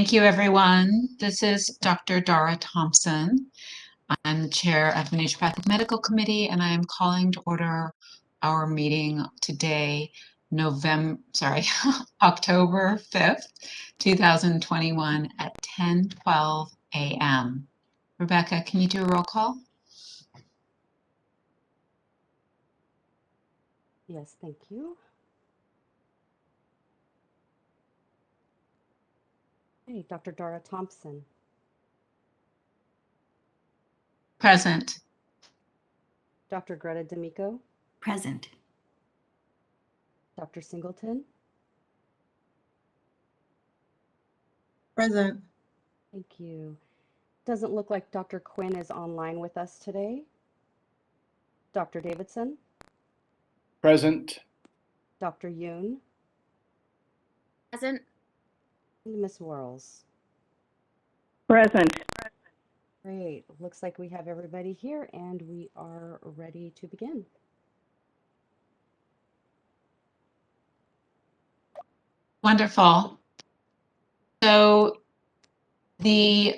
Thank you, everyone. This is Dr. Dara Thompson. I'm the chair of the Naturopathic Medical Committee, and I am calling to order our meeting today, October 5th, 2021 at 10:12 a.m. Rebecca, can you do a roll call? Yes, thank you. Hey, Dr. Dara Thompson. Present. Dr. Greta D'Amico. Present. Dr. Singleton. Present. Thank you. Doesn't look like Dr. Quinn is online with us today. Dr. Davidson. Present. Dr. Yoon. Present. And Ms. Worrells. Present. Great. Looks like we have everybody here and we are ready to begin. Wonderful. So we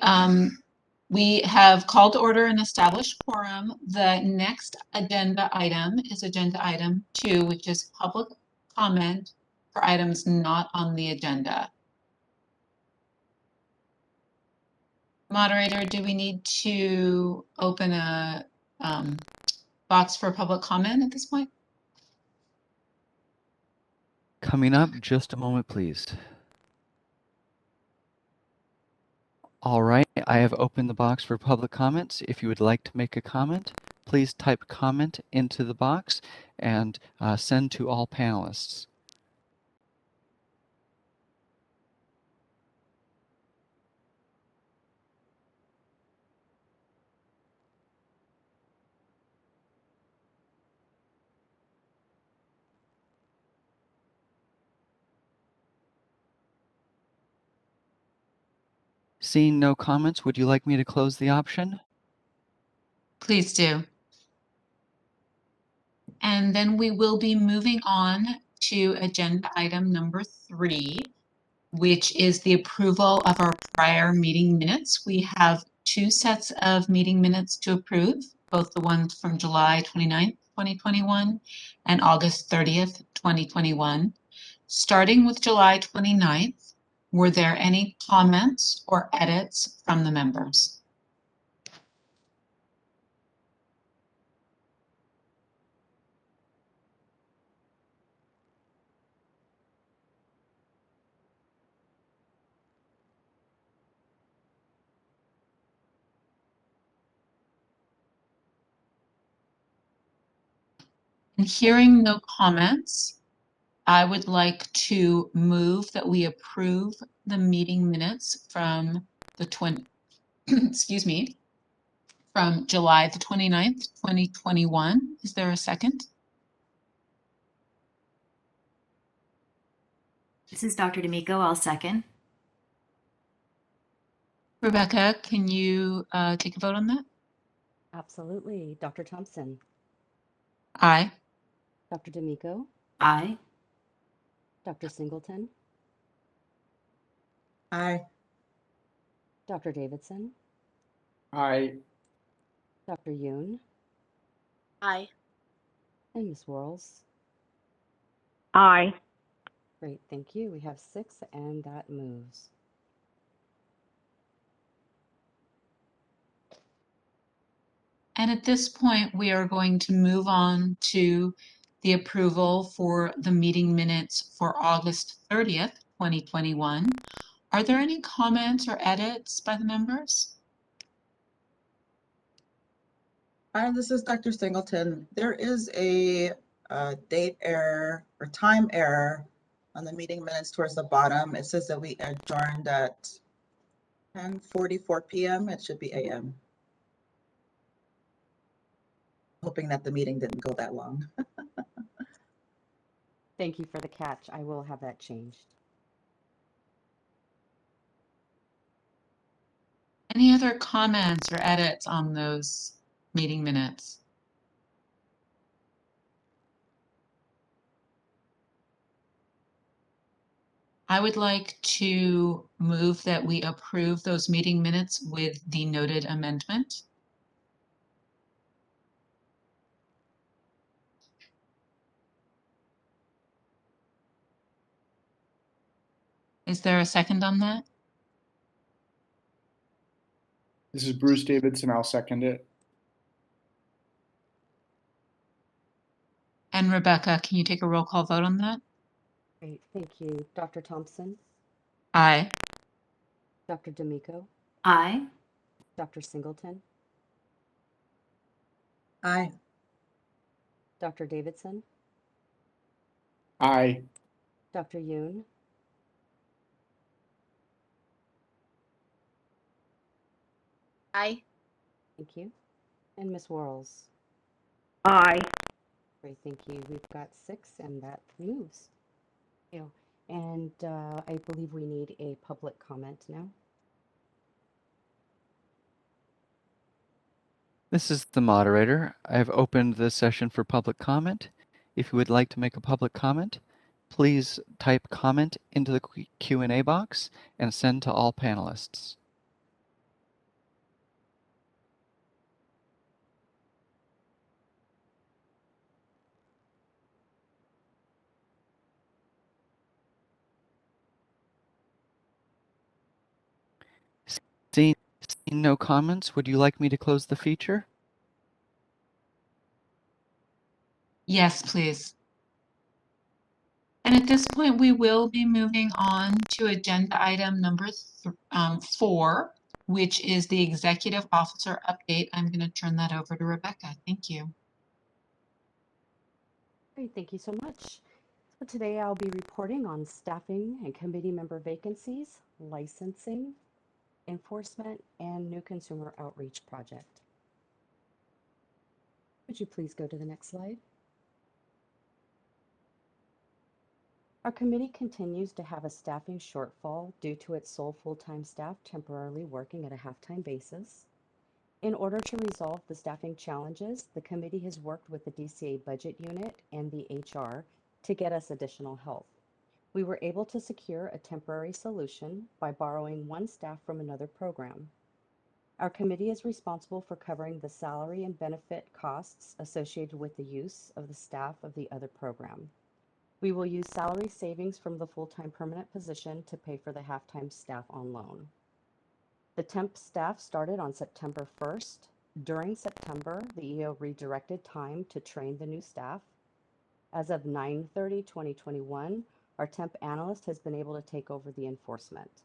have called to order an established quorum. The next agenda item is agenda item 2, which is public comment for items not on the agenda. Moderator, do we need to open a box for public comment at this point? Coming up, just a moment, please. All right, I have opened the box for public comments. If you would like to make a comment, please type comment into the box and send to all panelists. Seeing no comments, would you like me to close the option? Please do. And then we will be moving on to agenda item number 3, which is the approval of our prior meeting minutes. We have 2 sets of meeting minutes to approve, both the ones from July 29th, 2021 and August 30th, 2021. Starting with July 29th, were there any comments or edits from the members? And hearing no comments, I would like to move that we approve the meeting minutes from the excuse me, from July the 29th, 2021. Is there a second? This is Dr. D'Amico. I'll second. Rebecca, can you take a vote on that? Absolutely. Dr. Thompson. Aye. Dr. D'Amico. Aye. Dr. Singleton. Aye. Dr. Davidson. Aye. Dr. Yoon. Aye. And Ms. Worrells. Aye. Great, thank you. We have 6 and that moves. And at this point, we are going to move on to the approval for the meeting minutes for August 30th, 2021. Are there any comments or edits by the members? Hi, this is Dr. Singleton. There is a date error or time error on the meeting minutes towards the bottom. It says that we adjourned at 10:44 p.m. It should be a.m. Hoping that the meeting didn't go that long. Thank you for the catch. I will have that changed. Any other comments or edits on those meeting minutes? I would like to move that we approve those meeting minutes with the noted amendment. Is there a second on that? This is Bruce Davidson. I'll second it. And Rebecca, can you take a roll call vote on that? Great, thank you. Dr. Thompson, Aye. Dr. D'Amico, Aye. Dr. Singleton, Aye. Dr. Davidson, Aye. Dr. Yoon, Aye. thank you, and Ms. Worrells. Aye. Great, thank you. We've got 6, and that moves. Thank you. And I believe we need a public comment now. This is the moderator. I have opened the session for public comment. If you would like to make a public comment, please type comment into the Q&A box and send to all panelists. Seeing no comments, would you like me to close the feature? Yes, please. And at this point, we will be moving on to agenda item number 4, which is the executive officer update. I'm going to turn that over to Rebecca. Thank you. Great, thank you so much. So today I'll be reporting on staffing and committee member vacancies, licensing, enforcement, and new consumer outreach project. Would you please go to the next slide? Our committee continues to have a staffing shortfall due to its sole full-time staff temporarily working at a half-time basis. In order to resolve the staffing challenges, the committee has worked with the DCA budget unit and the HR to get us additional help. We were able to secure a temporary solution by borrowing one staff from another program. Our committee is responsible for covering the salary and benefit costs associated with the use of the staff of the other program. We will use salary savings from the full-time permanent position to pay for the half-time staff on loan. The temp staff started on September 1st. During September, the EO redirected time to train the new staff. As of 9/30/2021, our temp analyst has been able to take over the enforcement.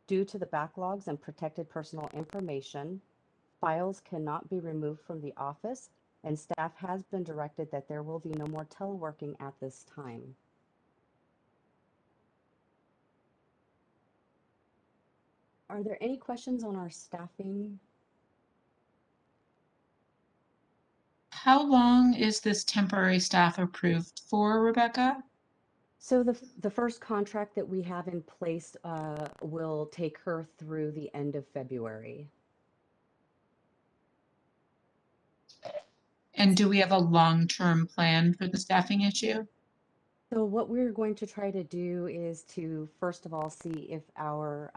Due to the backlogs and protected personal information, files cannot be removed from the office, and staff has been directed that there will be no more teleworking at this time. Are there any questions on our staffing? How long is this temporary staff approved for, Rebecca? So the first contract that we have in place will take her through the end of February. And do we have a long-term plan for the staffing issue? So what we're going to try to do is to first of all see if our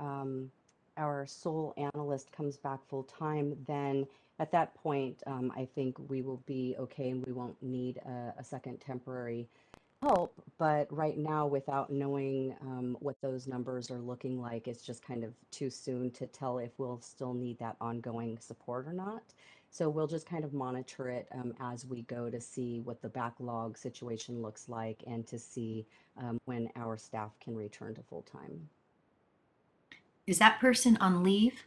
sole analyst comes back full time. Then at that point, I think we will be okay and we won't need a second temporary help. But right now, without knowing what those numbers are looking like, it's just kind of too soon to tell if we'll still need that ongoing support or not. So we'll just kind of monitor it as we go to see what the backlog situation looks like and to see when our staff can return to full time. Is that person on leave?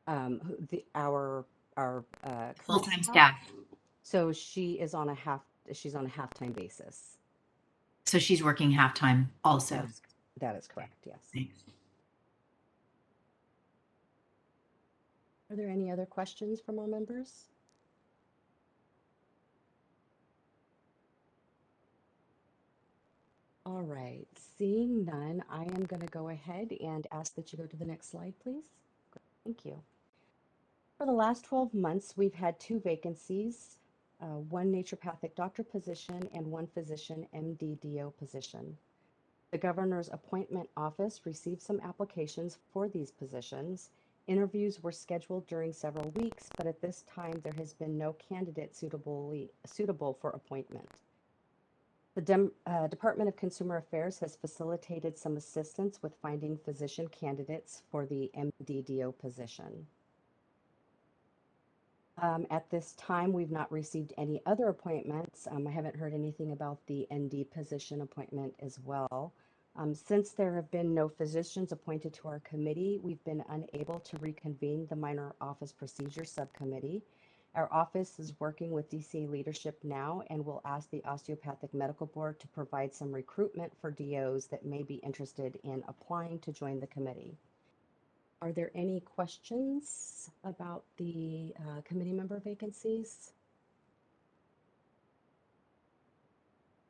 Our current Full-time staff. So she's on a half-time basis. So she's working half-time also. That is correct, yes. Thanks. Are there any other questions from our members? All right, seeing none, I am going to go ahead and ask that you go to the next slide, please. Thank you. For the last 12 months, we've had 2 vacancies, one naturopathic doctor position and one physician MD DO position. The Governor's Appointment Office received some applications for these positions. Interviews were scheduled during several weeks, but at this time there has been no candidate suitable for appointment. The Department of Consumer Affairs has facilitated some assistance with finding physician candidates for the MDDO position. At this time, we've not received any other appointments. I haven't heard anything about the ND position appointment as well. Since there have been no physicians appointed to our committee, we've been unable to reconvene the Minor Office Procedures Subcommittee. Our office is working with DCA leadership now and will ask the Osteopathic Medical Board to provide some recruitment for DOs that may be interested in applying to join the committee. Are there any questions about the committee member vacancies?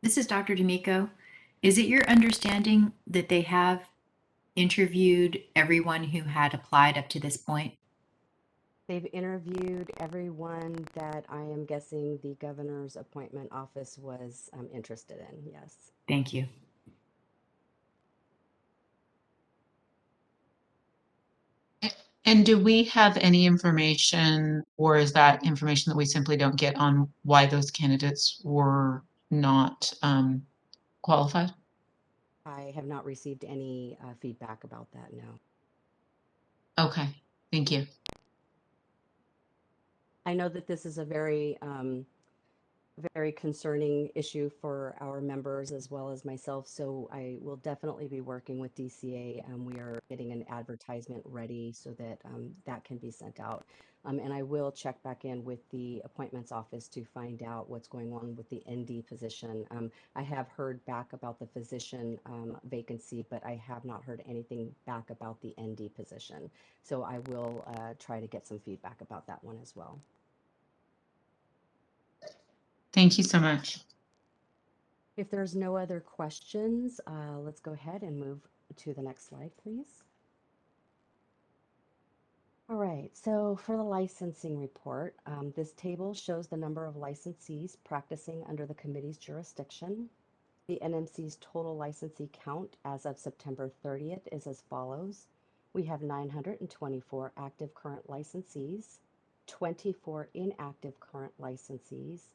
This is Dr. D'Amico. Is it your understanding that they have interviewed everyone who had applied up to this point? They've interviewed everyone that I am guessing the Governor's Appointment Office was interested in, yes. Thank you. And do we have any information, or is that information that we simply don't get on why those candidates were not qualified? I have not received any feedback about that, no. Okay, thank you. I know that this is a very concerning issue for our members as well as myself. So I will definitely be working with DCA. We are getting an advertisement ready so that that can be sent out. And I will check back in with the appointments office to find out what's going on with the ND position. I have heard back about the physician vacancy, but I have not heard anything back about the ND position. So I will try to get some feedback about that one as well. Thank you so much. If there's no other questions, let's go ahead and move to the next slide, please. All right, so for the licensing report, this table shows the number of licensees practicing under the committee's jurisdiction. The NMC's total licensee count as of September 30th is as follows. We have 924 active current licensees, 24 inactive current licensees,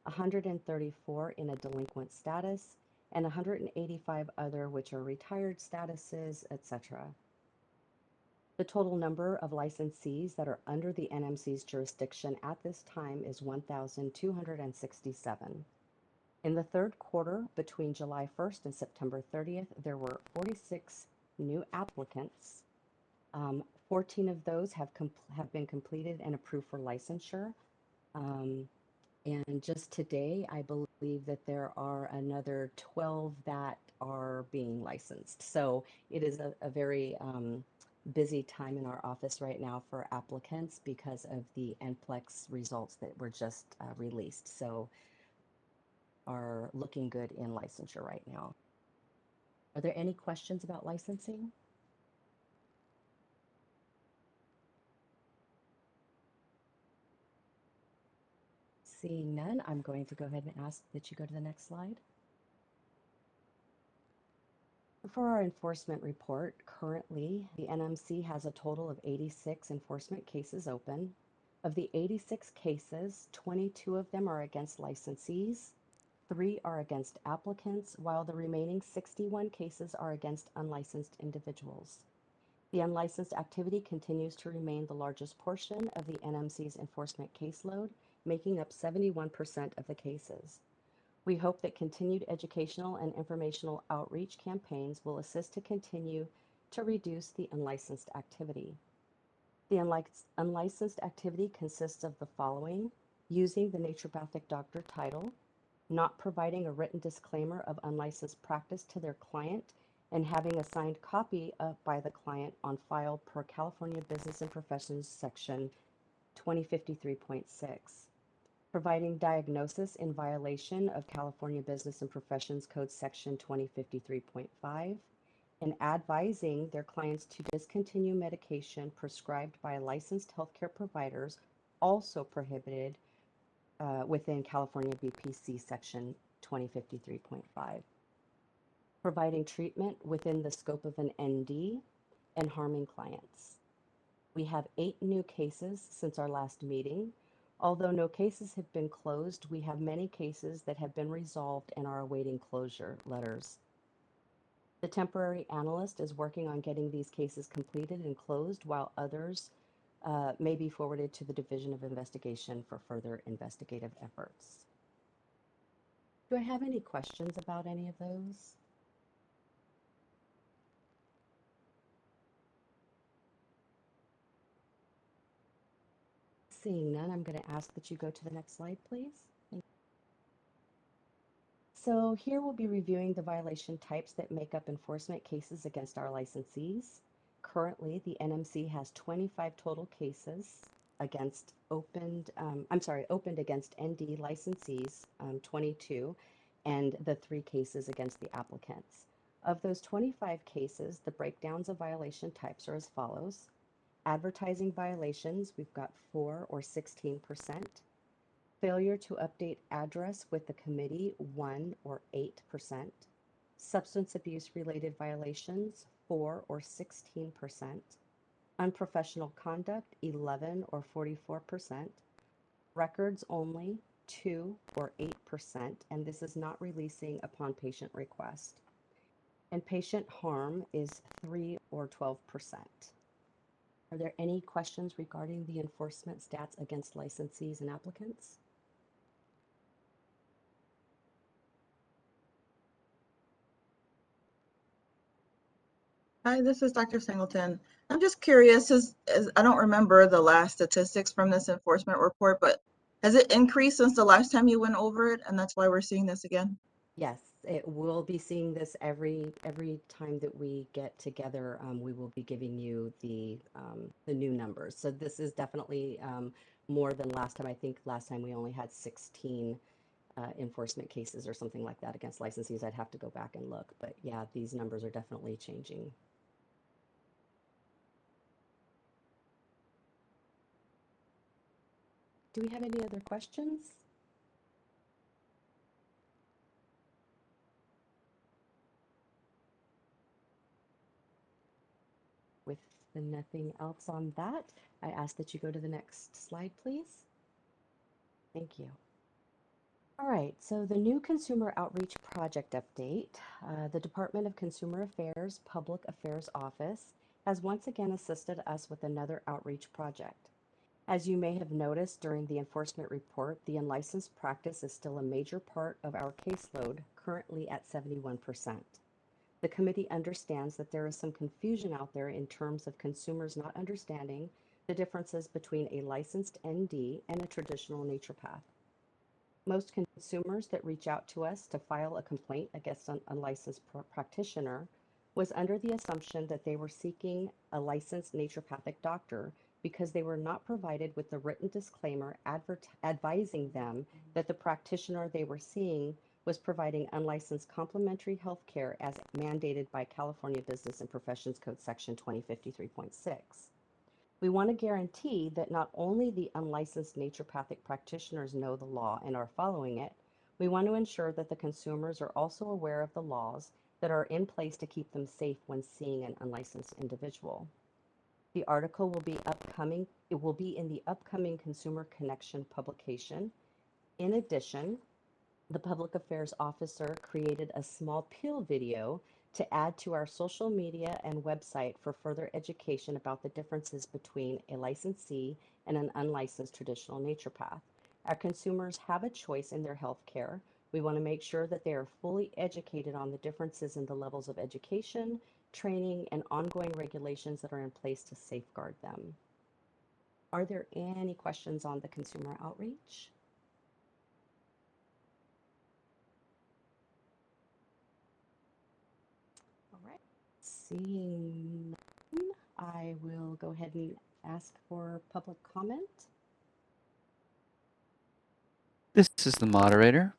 134 in a delinquent status, and 185 other which are retired statuses, etc. The total number of licensees that are under the NMC's jurisdiction at this time is 1,267. In the third quarter, between July 1st and September 30th, there were 46 new applicants. 14 of those have been completed and approved for licensure. And just today, I believe that there are another 12 that are being licensed. So it is a very busy time in our office right now for applicants because of the NPLEX results that were just released. So are looking good in licensure right now. Are there any questions about licensing? Seeing none, I'm going to go ahead and ask that you go to the next slide. For our enforcement report, currently the NMC has a total of 86 enforcement cases open. Of the 86 cases, 22 of them are against licensees, 3 are against applicants, while the remaining 61 cases are against unlicensed individuals. The unlicensed activity continues to remain the largest portion of the NMC's enforcement caseload, making up 71% of the cases. We hope that continued educational and informational outreach campaigns will assist to continue to reduce the unlicensed activity. The unlicensed activity consists of the following: using the naturopathic doctor title, not providing a written disclaimer of unlicensed practice to their client, and having a signed copy by the client on file per California Business and Professions Section 2053.6. Providing diagnosis in violation of California Business and Professions Code Section 2053.5, and advising their clients to discontinue medication prescribed by licensed healthcare providers, also prohibited within California BPC Section 2053.5. providing treatment within the scope of an ND, and harming clients. We have 8 new cases since our last meeting. Although no cases have been closed, we have many cases that have been resolved and are awaiting closure letters. The temporary analyst is working on getting these cases completed and closed, while others may be forwarded to the Division of Investigation for further investigative efforts. Do I have any questions about any of those? Seeing none, I'm going to ask that you go to the next slide, please. Thank you. So here we'll be reviewing the violation types that make up enforcement cases against our licensees. Currently, the NMC has 25 total cases against opened against ND licensees, 22, and the 3 cases against the applicants. Of those 25 cases, the breakdowns of violation types are as follows. Advertising violations, we've got 4 or 16%. Failure to update address with the committee, 1 or 8%. Substance abuse related violations, 4 or 16%. Unprofessional conduct, 11 or 44%. Records only, 2 or 8%, and this is not releasing upon patient request. And patient harm is 3 or 12%. Are there any questions regarding the enforcement stats against licensees and applicants? Hi, this is Dr. Singleton. I'm just curious, as I don't remember the last statistics from this enforcement report, but has it increased since the last time you went over it, and that's why we're seeing this again? Yes, it will be seeing this every time that we get together. We will be giving you the new numbers. So this is definitely more than last time. I think last time we only had 16 enforcement cases or something like that against licensees. I'd have to go back and look, but yeah, these numbers are definitely changing. Do we have any other questions? With nothing else on that, I ask that you go to the next slide, please. Thank you. All right, so the new Consumer Outreach Project update. The Department of Consumer Affairs Public Affairs Office has once again assisted us with another outreach project. As you may have noticed during the enforcement report, the unlicensed practice is still a major part of our caseload, currently at 71%. The committee understands that there is some confusion out there in terms of consumers not understanding the differences between a licensed ND and a traditional naturopath. Most consumers that reach out to us to file a complaint against an unlicensed practitioner was under the assumption that they were seeking a licensed naturopathic doctor because they were not provided with the written disclaimer advising them that the practitioner they were seeing was providing unlicensed complementary health care as mandated by California Business and Professions Code Section 2053.6. We want to guarantee that not only the unlicensed naturopathic practitioners know the law and are following it, we want to ensure that the consumers are also aware of the laws that are in place to keep them safe when seeing an unlicensed individual. The article will be in the upcoming Consumer Connection publication. In addition, the Public Affairs Officer created a small peel video to add to our social media and website for further education about the differences between a licensee and an unlicensed traditional naturopath. Our consumers have a choice in their health care. We want to make sure that they are fully educated on the differences in the levels of education, training, and ongoing regulations that are in place to safeguard them. Are there any questions on the consumer outreach? All right, seeing none, I will go ahead and ask for public comment. This is the moderator.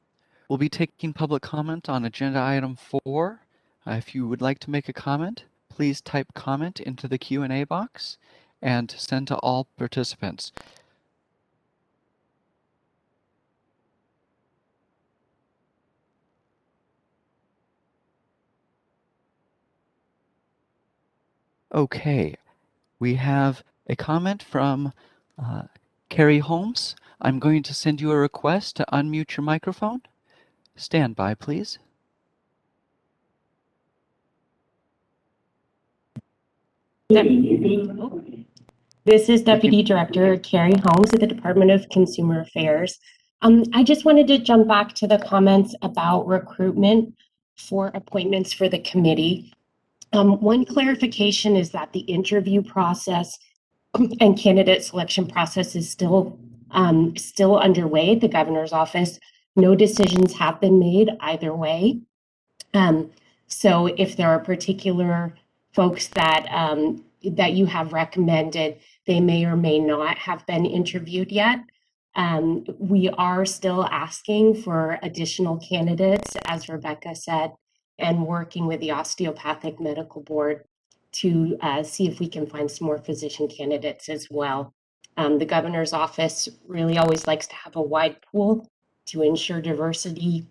We'll be taking public comment on agenda item 4. If you would like to make a comment, please type comment into the Q&A box and send to all participants. Okay, we have a comment from Carrie Holmes. I'm going to send you a request to unmute your microphone. Stand by, please. This is Deputy Director Carrie Holmes at the Department of Consumer Affairs. I just wanted to jump back to the comments about recruitment for appointments for the committee. One clarification is that the interview process and candidate selection process is still underway at the governor's office. No decisions have been made either way. So if there are particular folks that that you have recommended, they may or may not have been interviewed yet. We are still asking for additional candidates, as Rebecca said, and working with the Osteopathic Medical Board to see if we can find some more physician candidates as well. The governor's office really always likes to have a wide pool to ensure diversity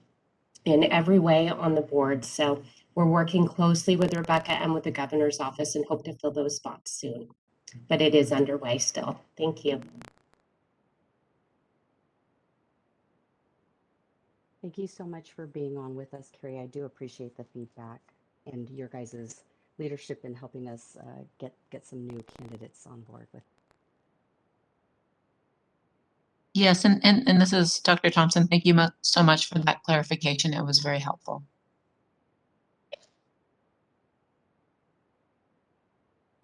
in every way on the board. So we're working closely with Rebecca and with the governor's office and hope to fill those spots soon. But it is underway still. Thank you. Thank you so much for being on with us, Carrie. I do appreciate the feedback and your guys' leadership in helping us get some new candidates on board with. Yes, and this is Dr. Thompson. Thank you so much for that clarification. It was very helpful.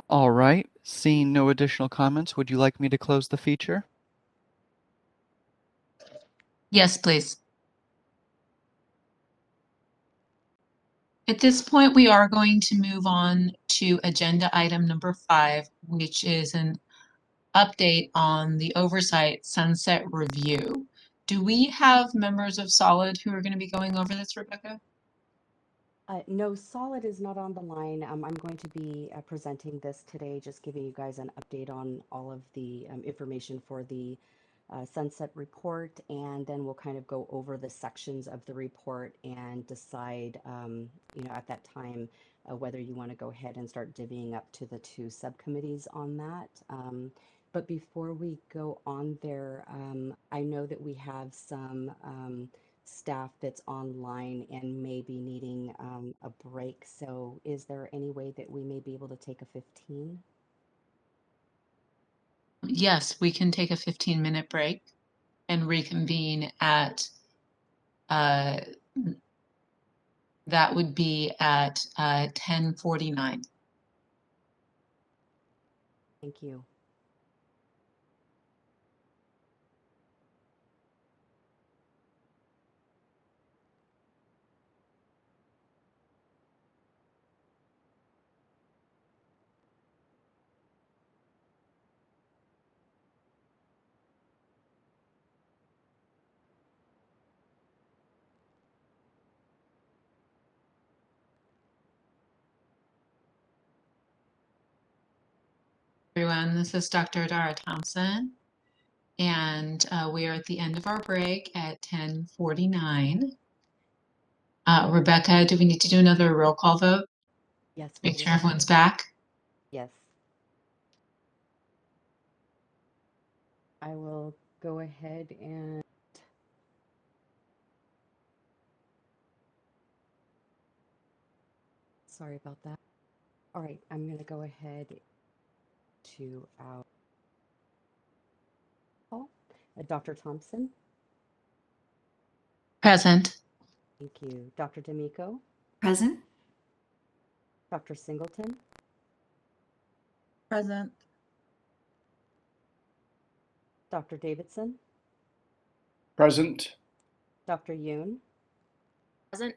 All right, seeing no additional comments, would you like me to close the feature? Yes, please. At this point, we are going to move on to agenda item number 5, which is an update on the Oversight Sunset Review. Do we have members of Solid who are going to be going over this, Rebecca? No, Solid is not on the line. I'm going to be presenting this today, just giving you guys an update on all of the information for the Sunset Report, and then we'll kind of go over the sections of the report and decide, at that time, whether you want to go ahead and start divvying up to the 2 subcommittees on that. But before we go on there, I know that we have some staff that's online and may be needing a break. So is there any way that we may be able to take a 15? Yes, we can take a 15-minute break and reconvene at, that would be at 10:49. Thank you. Everyone, this is Dr. Dara Thompson, and we are at the end of our break at 10:49. Rebecca, do we need to do another roll call vote? Yes, we Make sure will. everyone's back. Yes. I will go ahead and sorry about that. All right, I'm going to go ahead to our call. Dr. Thompson. Present. Thank you. Dr. D'Amico. Present? Dr. Singleton. Present. Dr. Davidson. Present. Dr. Yoon. Present.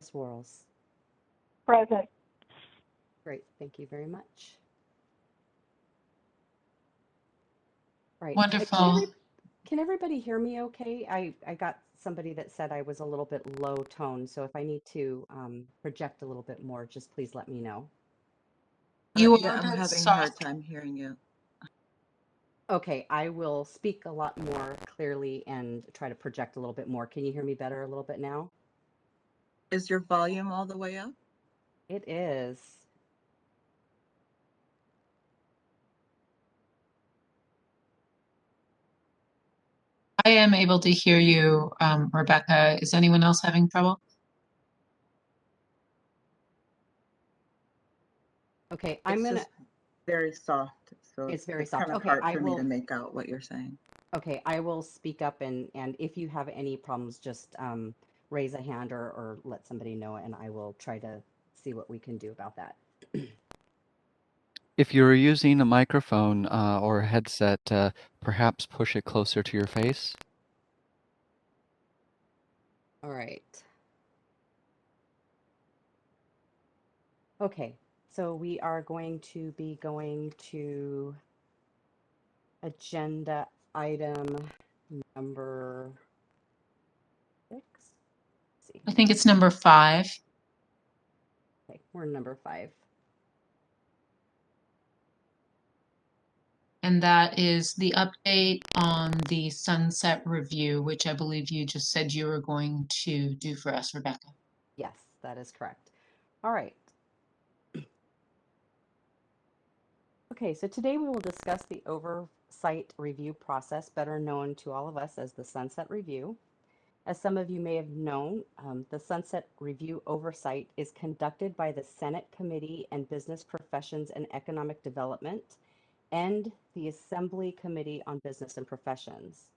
Ms. Worrells. Present. Great. Thank you very much. Right. Wonderful. Can everybody hear me okay? I got somebody that said I was a little bit low tone, so if I need to project a little bit more, just please let me know. You Yeah, are I'm a bit having a hard soft. time hearing you. Okay, I will speak a lot more clearly and try to project a little bit more. Can you hear me better a little bit now? Is your volume all the way up? It is. I am able to hear you, Rebecca. Is anyone else having trouble? Okay, It's just very soft, so it's very it's soft. kind of Okay, hard for me to make out what you're saying. Okay, I will speak up, and if you have any problems, just raise a hand or let somebody know, and I will try to see what we can do about that. If you're using a microphone or a headset, perhaps push it closer to your face. All right. Okay, so we are going to be going to agenda item number 6. Let's see I here. think it's number 5. Okay, we're number 5. And that is the update on the sunset review, which I believe you just said you were going to do for us, Rebecca. Yes, that is correct. All right. Okay, so today we will discuss the oversight review process, better known to all of us as the Sunset Review. As some of you may have known, the Sunset Review oversight is conducted by the Senate Committee on Business Professions and Economic Development and the Assembly Committee on Business and Professions.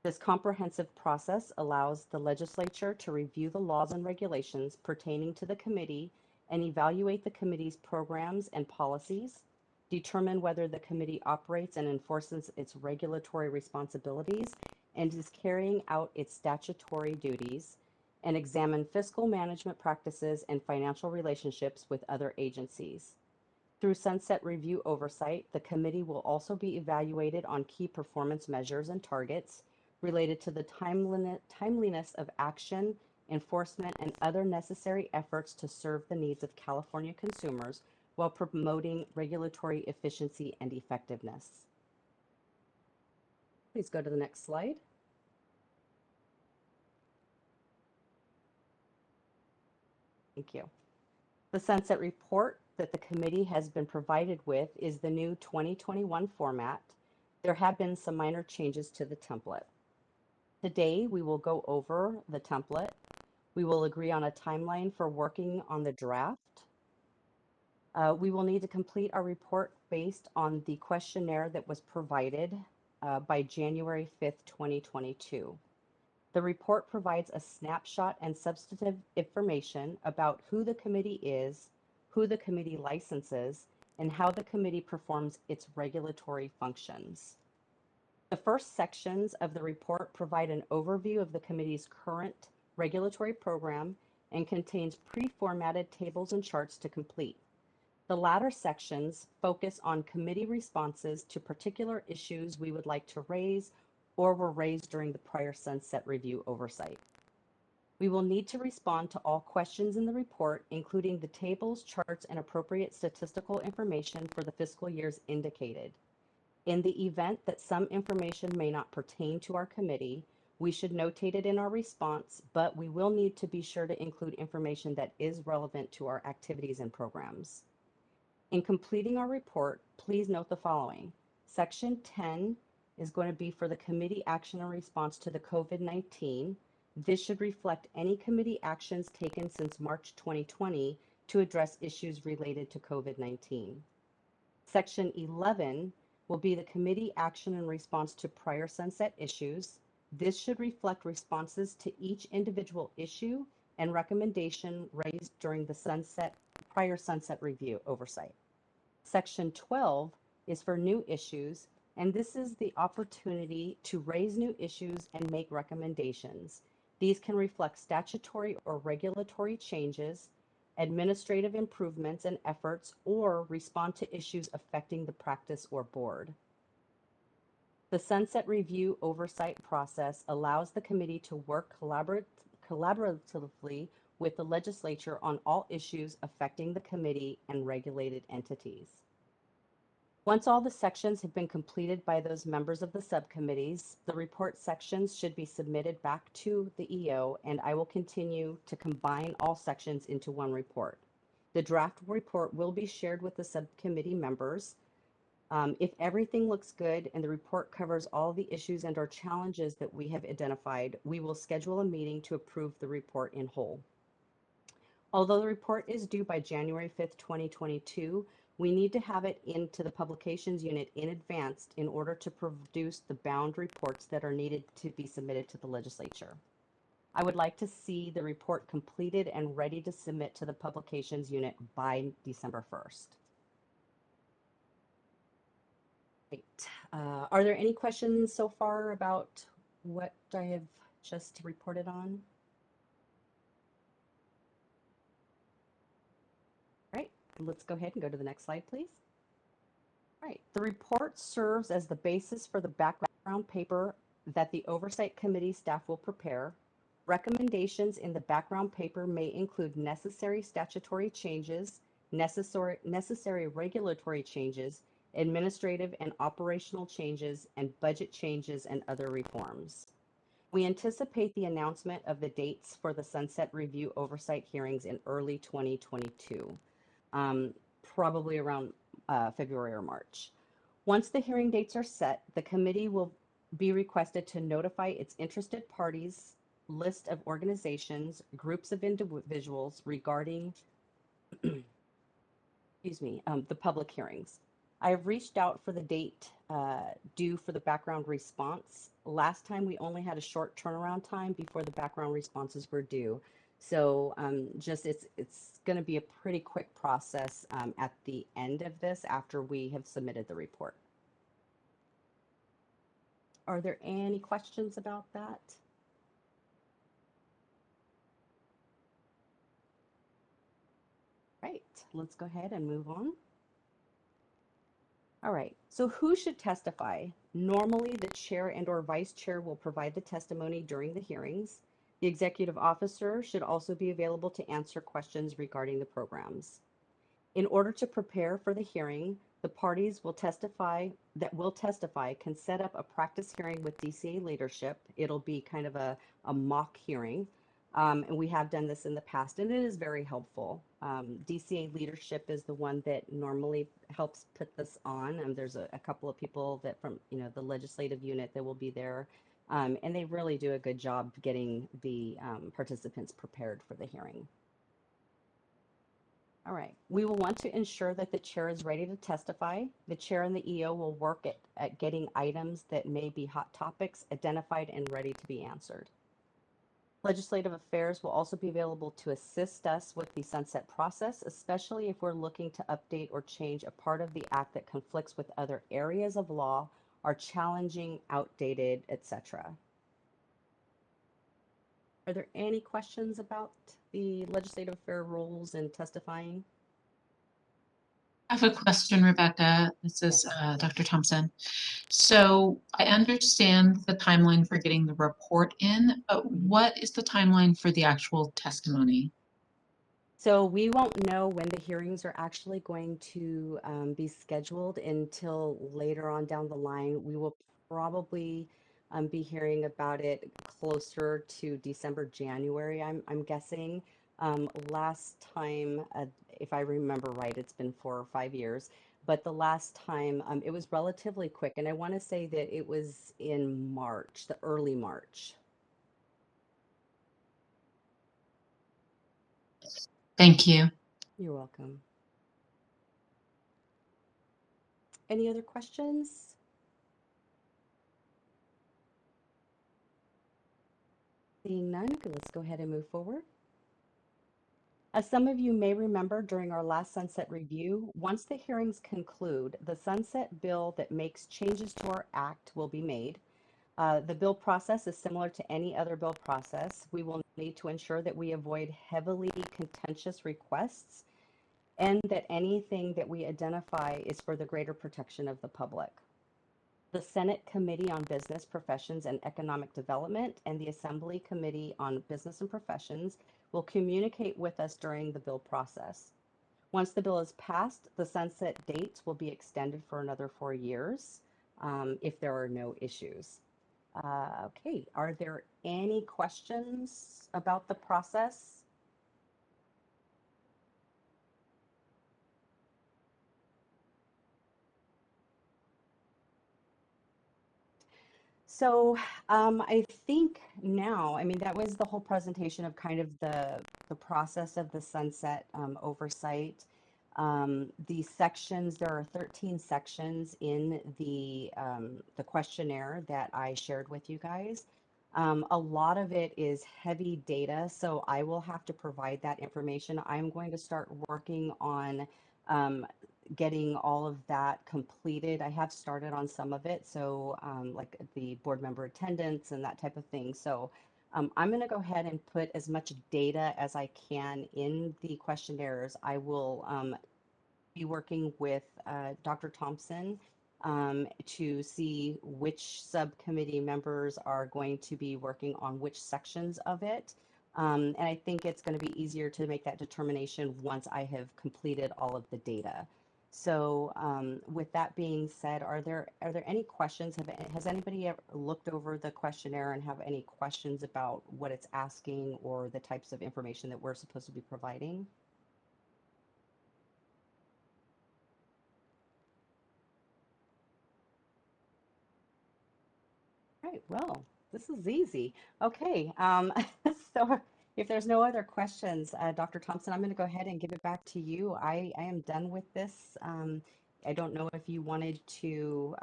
This comprehensive process allows the legislature to review the laws and regulations pertaining to the committee and evaluate the committee's programs and policies, determine whether the committee operates and enforces its regulatory responsibilities and is carrying out its statutory duties, and examine fiscal management practices and financial relationships with other agencies. Through Sunset Review oversight, the committee will also be evaluated on key performance measures and targets related to the timeliness of action, enforcement, and other necessary efforts to serve the needs of California consumers while promoting regulatory efficiency and effectiveness. Please go to the next slide. Thank you. The Sunset Report that the committee has been provided with is the new 2021 format. There have been some minor changes to the template. Today, we will go over the template. We will agree on a timeline for working on the draft. We will need to complete our report based on the questionnaire that was provided by January 5th, 2022. The report provides a snapshot and substantive information about who the committee is, who the committee licenses, and how the committee performs its regulatory functions. The first sections of the report provide an overview of the committee's current regulatory program and contains pre-formatted tables and charts to complete. The latter sections focus on committee responses to particular issues we would like to raise or were raised during the prior Sunset Review oversight. We will need to respond to all questions in the report, including the tables, charts, and appropriate statistical information for the fiscal years indicated. In the event that some information may not pertain to our committee, we should notate it in our response, but we will need to be sure to include information that is relevant to our activities and programs. In completing our report, please note the following. Section 10 is going to be for the committee action and response to the COVID-19. This should reflect any committee actions taken since March 2020 to address issues related to COVID-19. Section 11 will be the committee action and response to prior sunset issues. This should reflect responses to each individual issue and recommendation raised during the prior sunset review oversight. Section 12 is for new issues, and this is the opportunity to raise new issues and make recommendations. These can reflect statutory or regulatory changes, administrative improvements and efforts, or respond to issues affecting the practice or board. The Sunset Review oversight process allows the committee to work collaboratively with the legislature on all issues affecting the committee and regulated entities. Once all the sections have been completed by those members of the subcommittees, the report sections should be submitted back to the EO, and I will continue to combine all sections into one report. The draft report will be shared with the subcommittee members. If everything looks good and the report covers all the issues and or challenges that we have identified, we will schedule a meeting to approve the report in whole. Although the report is due by January 5th, 2022, we need to have it into the publications unit in advance in order to produce the bound reports that are needed to be submitted to the legislature. I would like to see the report completed and ready to submit to the publications unit by December 1st. Great. Are there any questions so far about what I have just reported on? All right, let's go ahead and go to the next slide, please. All right, the report serves as the basis for the background paper that the Oversight Committee staff will prepare. Recommendations in the background paper may include necessary statutory changes, necessary regulatory changes, administrative and operational changes, and budget changes and other reforms. We anticipate the announcement of the dates for the Sunset Review Oversight hearings in early 2022, probably around February or March. Once the hearing dates are set, the committee will be requested to notify its interested parties, list of organizations, groups of individuals regarding the public hearings. I have reached out for the date due for the background response. Last time we only had a short turnaround time before the background responses were due. So it's going to be a pretty quick process at the end of this after we have submitted the report. Are there any questions about that? Right, let's go ahead and move on. All right, so who should testify? Normally, the chair and or vice chair will provide the testimony during the hearings. The executive officer should also be available to answer questions regarding the programs. In order to prepare for the hearing, the parties will testify can set up a practice hearing with DCA leadership. It'll be kind of a mock hearing. And we have done this in the past, and it is very helpful. DCA leadership is the one that normally helps put this on. There's a couple of people that from the legislative unit that will be there, and they really do a good job getting the participants prepared for the hearing. All right, we will want to ensure that the chair is ready to testify. The chair and the EO will work at getting items that may be hot topics identified and ready to be answered. Legislative Affairs will also be available to assist us with the sunset process, especially if we're looking to update or change a part of the act that conflicts with other areas of law, are challenging, outdated, etc. Are there any questions about the Legislative Affair rules and testifying? I have a question, Rebecca. This is Dr. Thompson. So I understand the timeline for getting the report in, but what is the timeline for the actual testimony? So we won't know when the hearings are actually going to be scheduled until later on down the line. We will probably be hearing about it closer to December, January, I'm guessing. Last time, if I remember right, it's been 4 or 5 years, but the last time it was relatively quick. And I want to say that it was in March, the early March. Thank you. You're welcome. Any other questions? Seeing none, let's go ahead and move forward. As some of you may remember during our last sunset review, once the hearings conclude, the sunset bill that makes changes to our act will be made. The bill process is similar to any other bill process. We will need to ensure that we avoid heavily contentious requests and that anything that we identify is for the greater protection of the public. The Senate Committee on Business, Professions, and Economic Development and the Assembly Committee on Business and Professions will communicate with us during the bill process. Once the bill is passed, the sunset dates will be extended for another 4 years if there are no issues. Okay, are there any questions about the process? So I think now, I mean, that was the whole presentation of kind of the process of the sunset oversight. The sections, there are 13 sections in the questionnaire that I shared with you guys. A lot of it is heavy data, so I will have to provide that information. I'm going to start working on um, getting all of that completed. I have started on some of it, so like the board member attendance and that type of thing. So I'm going to go ahead and put as much data as I can in the questionnaires. I will be working with Dr. Thompson to see which subcommittee members are going to be working on which sections of it. And I think it's going to be easier to make that determination once I have completed all of the data. So with that being said, are there any questions? Has anybody ever looked over the questionnaire and have any questions about what it's asking or the types of information that we're supposed to be providing? Right, well, this is easy. Okay, so if there's no other questions, Dr. Thompson, I'm going to go ahead and give it back to you. I am done with this. I don't know if you wanted to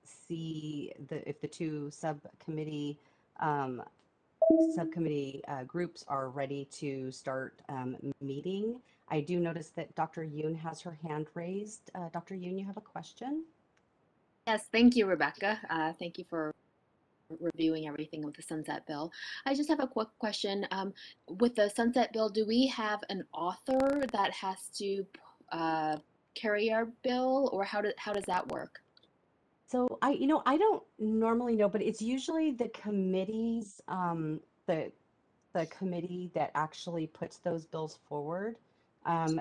see if the two um, subcommittee groups are ready to start meeting. I do notice that Dr. Yoon has her hand raised. Dr. Yoon, you have a question? Yes, thank you, Rebecca. Thank you for reviewing everything with the Sunset Bill. I just have a quick question. With the Sunset Bill, do we have an author that has to carry our bill, or how does that work? So I don't normally know, but it's usually the committees, the committee that actually puts those bills forward.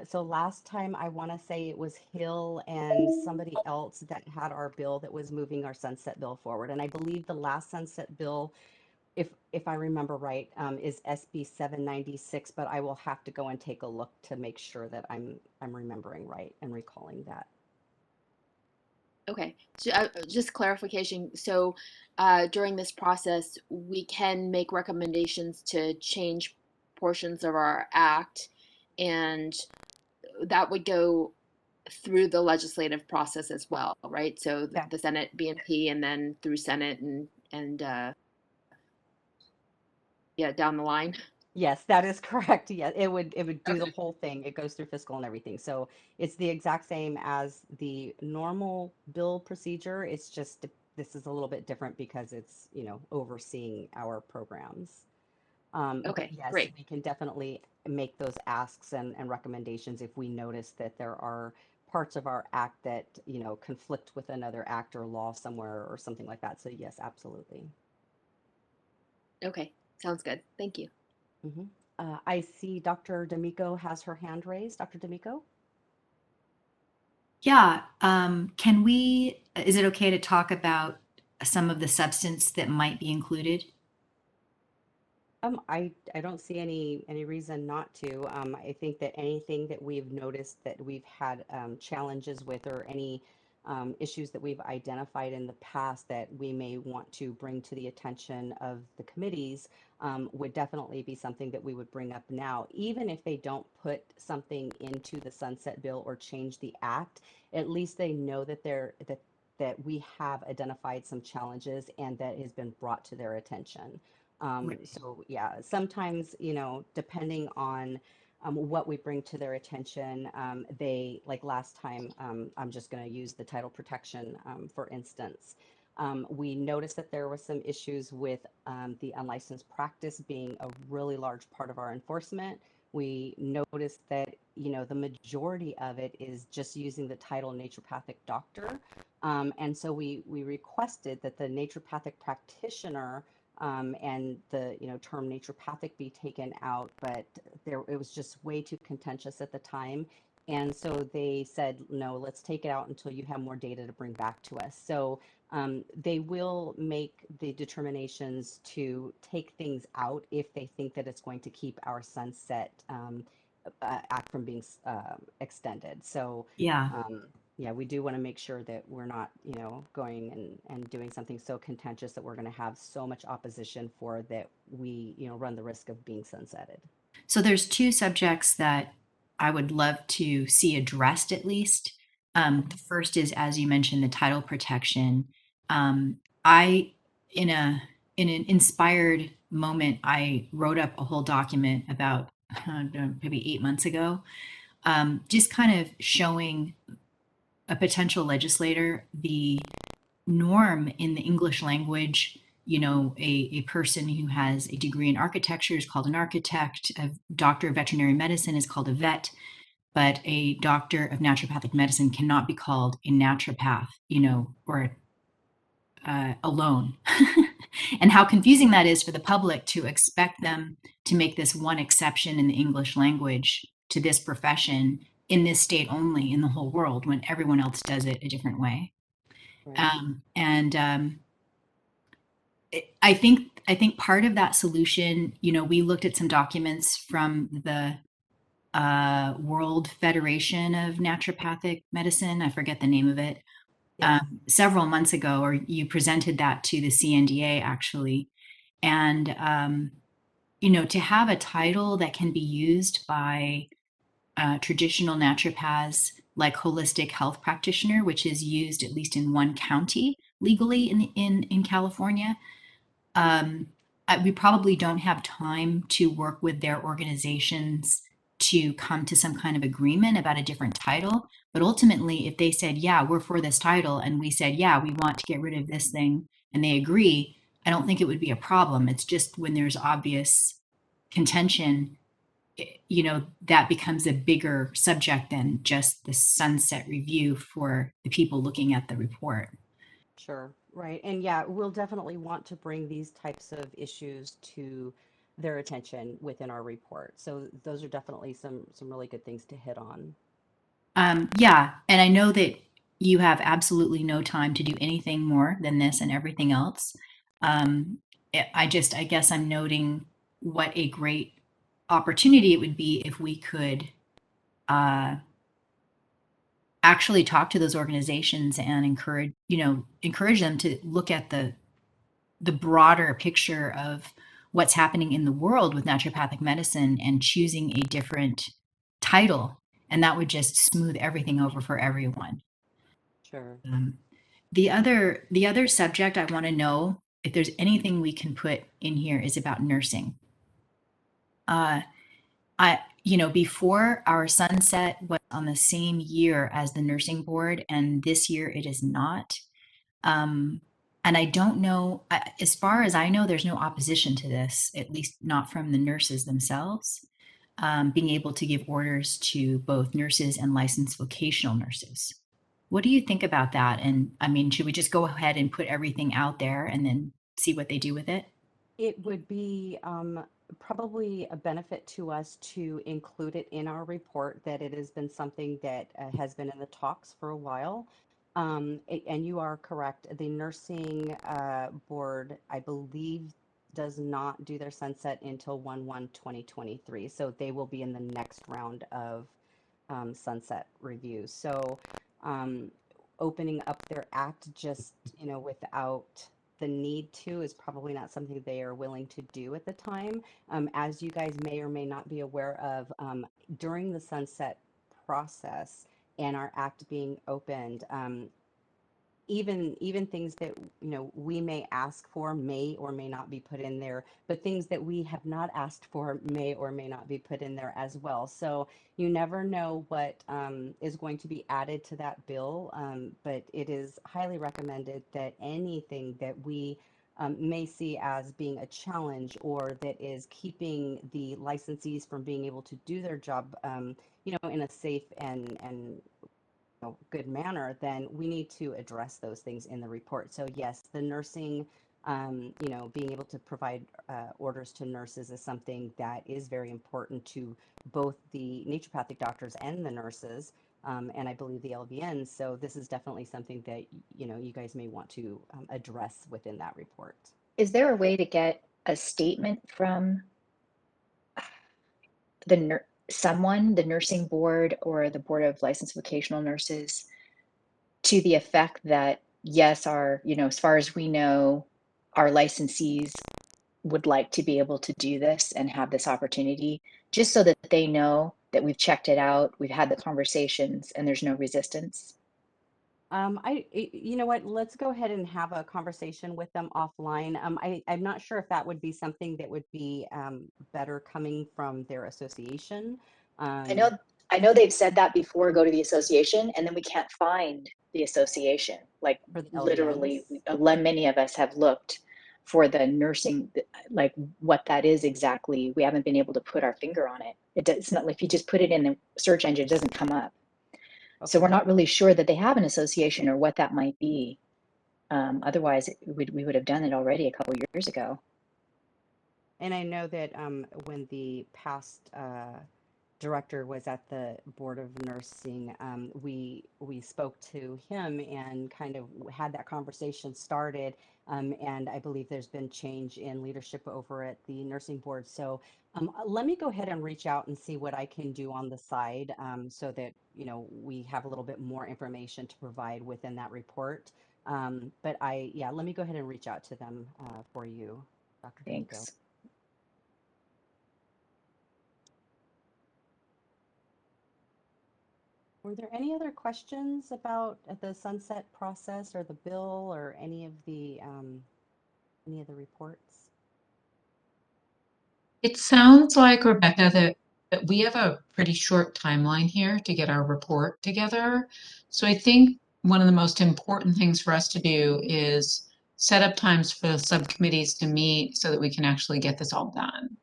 So last time I want to say it was Hill and somebody else that had our bill that was moving our sunset bill forward. And I believe the last sunset bill, if I remember right, is SB 796, but I will have to go and take a look to make sure that I'm remembering right and recalling that. Okay, so, just clarification. So during this process, we can make recommendations to change portions of our act, and that would go through the legislative process as well, right? So Yeah. the Senate, BNP, and then through Senate and yeah, down the line. Yes, that is correct. Yeah, it would do the Okay. whole thing. It goes through fiscal and everything. So it's the exact same as the normal bill procedure. It's just this is a little bit different because it's, overseeing our programs. But Okay, yes, great. we can definitely make those asks and recommendations if we notice that there are parts of our act that, conflict with another act or law somewhere or something like that. So yes, absolutely. Okay, sounds good. Thank you. hmm I see Dr. D'Amico has her hand raised. Dr. D'Amico? Yeah. Is it okay to talk about some of the substance that might be included? I don't see any reason not to. I think that anything that we've noticed that we've had challenges with or any issues that we've identified in the past that we may want to bring to the attention of the committees would definitely be something that we would bring up now. Even if they don't put something into the sunset bill or change the act, at least they know that that we have identified some challenges and that has been brought to their attention. Right. So yeah, sometimes, depending on what we bring to their attention, they, like last time, I'm just going to use the title protection, for instance. We noticed that there were some issues with the unlicensed practice being a really large part of our enforcement. We noticed that, the majority of it is just using the title naturopathic doctor. And so we requested that the naturopathic practitioner and the term naturopathic be taken out, but it was just way too contentious at the time. And so they said, no, let's take it out until you have more data to bring back to us. So they will make the determinations to take things out if they think that it's going to keep our sunset act from being extended. So Yeah. yeah, we do want to make sure that we're not, going and doing something so contentious that we're going to have so much opposition for that we, run the risk of being sunsetted. So there's two subjects that I would love to see addressed at least. The first is, as you mentioned, the title protection. I, in an inspired moment, I wrote up a whole document about maybe 8 months ago, just kind of showing a potential legislator the norm in the English language. A person who has a degree in architecture is called an architect, a doctor of veterinary medicine is called a vet, but a doctor of naturopathic medicine cannot be called a naturopath, or alone. And how confusing that is for the public to expect them to make this one exception in the English language to this profession in this state only in the whole world when everyone else does it a different way. Right. I think part of that solution, we looked at some documents from the World Federation of Naturopathic Medicine. I forget the name of it. Yes. Several months ago, or you presented that to the CNDA actually, and to have a title that can be used by traditional naturopaths like holistic health practitioner, which is used at least in one county legally in California. We probably don't have time to work with their organizations to come to some kind of agreement about a different title. But ultimately, if they said, yeah, we're for this title, and we said, yeah, we want to get rid of this thing, and they agree, I don't think it would be a problem. It's just when there's obvious contention, that becomes a bigger subject than just the sunset review for the people looking at the report. Sure. Right. And yeah, we'll definitely want to bring these types of issues to their attention within our report. So those are definitely some really good things to hit on. Yeah, and I know that you have absolutely no time to do anything more than this and everything else. I guess I'm noting what a great opportunity it would be if we could actually talk to those organizations and encourage them to look at the broader picture of what's happening in the world with naturopathic medicine and choosing a different title, and that would just smooth everything over for everyone. Sure. The other subject I want to know if there's anything we can put in here is about nursing. Before our sunset was on the same year as the nursing board, and this year it is not. And I don't know, as far as I know, there's no opposition to this, at least not from the nurses themselves, being able to give orders to both nurses and licensed vocational nurses. What do you think about that? And I mean, should we just go ahead and put everything out there and then see what they do with it? It would be probably a benefit to us to include it in our report that it has been something that has been in the talks for a while. And you are correct. The nursing board, I believe, does not do their sunset until 1/1/2023. So they will be in the next round of sunset review. So um, opening up their act just, without the need to is probably not something they are willing to do at the time. As you guys may or may not be aware of, during the sunset process and our act being opened, even things that we may ask for may or may not be put in there, but things that we have not asked for may or may not be put in there as well. So you never know what is going to be added to that bill, but it is highly recommended that anything that we may see as being a challenge or that is keeping the licensees from being able to do their job, in a safe and good manner, then we need to address those things in the report. So yes, the nursing, being able to provide orders to nurses is something that is very important to both the naturopathic doctors and the nurses, and I believe the LVNs. So this is definitely something that you guys may want to address within that report. Is there a way to get a statement from the the nursing board or the board of licensed vocational nurses to the effect that, yes, our, as far as we know, our licensees would like to be able to do this and have this opportunity, just so that they know that we've checked it out, we've had the conversations, and there's no resistance? You know what, let's go ahead and have a conversation with them offline. I'm not sure if that would be something that would be better coming from their association. I know, Um, I know they've said that before, go to the association, and then we can't find the association. Like for the LVNs. literally, many of us have looked for the nursing, like what that is exactly. We haven't been able to put our finger on it. It's not like if you just put it in the search engine, it doesn't come up. So we're Okay. not really sure that they have an association or what that might be. Otherwise, we would have done it already a couple years ago. And I know that when the past director was at the Board of Nursing, we spoke to him and kind of had that conversation started. And I believe there's been change in leadership over at the nursing board. So let me go ahead and reach out and see what I can do on the side, so that we have a little bit more information to provide within that report. But yeah, let me go ahead and reach out to them for you, Dr. D'Amico. Thanks. Were there any other questions about the sunset process or the bill or any of the reports? It sounds like, Rebecca, that we have a pretty short timeline here to get our report together. So I think one of the most important things for us to do is set up times for the subcommittees to meet so that we can actually get this all done.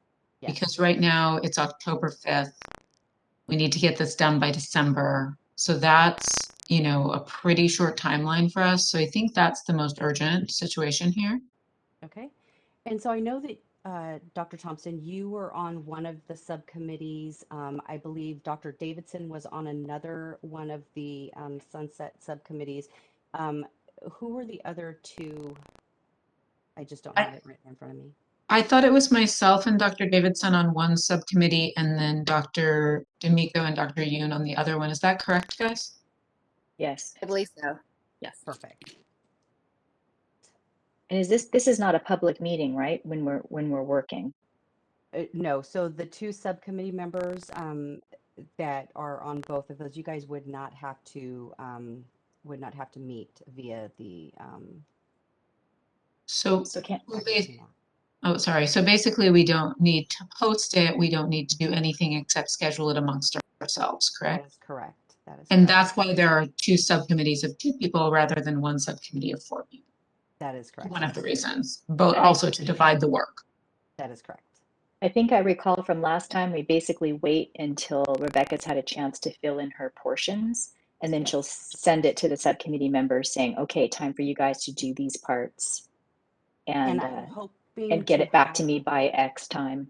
Yes. Because right now it's October 5th. We need to get this done by December. So that's, a pretty short timeline for us. So I think that's the most urgent situation here. Okay. And so I know that Dr. Thompson, you were on one of the subcommittees. I believe Dr. Davidson was on another one of the sunset subcommittees. Um, who were the other two? I just don't have I, it written in front of me. I thought it was myself and Dr. Davidson on one subcommittee and then Dr. D'Amico and Dr. Yoon on the other one. Is that correct, guys? Yes. I believe so. Yes. Perfect. And this is not a public meeting, right? When we're working. No, so the two subcommittee members that are on both of those, you guys would not have to meet via the So, So can't, oh, sorry. So basically, we don't need to post it. We don't need to do anything except schedule it amongst ourselves, That correct? is correct. That is And correct. that's why there are two subcommittees of 2 people rather than one subcommittee of 4 people. That is correct. One of Yes. the reasons, but also to divide the work. That is correct. I think I recall from last time, we basically wait until Rebecca's had a chance to fill in her portions, and then Yes. she'll send it to the subcommittee members saying, okay, time for you guys to do these parts And and I'm hoping and get to it back have to me by X time.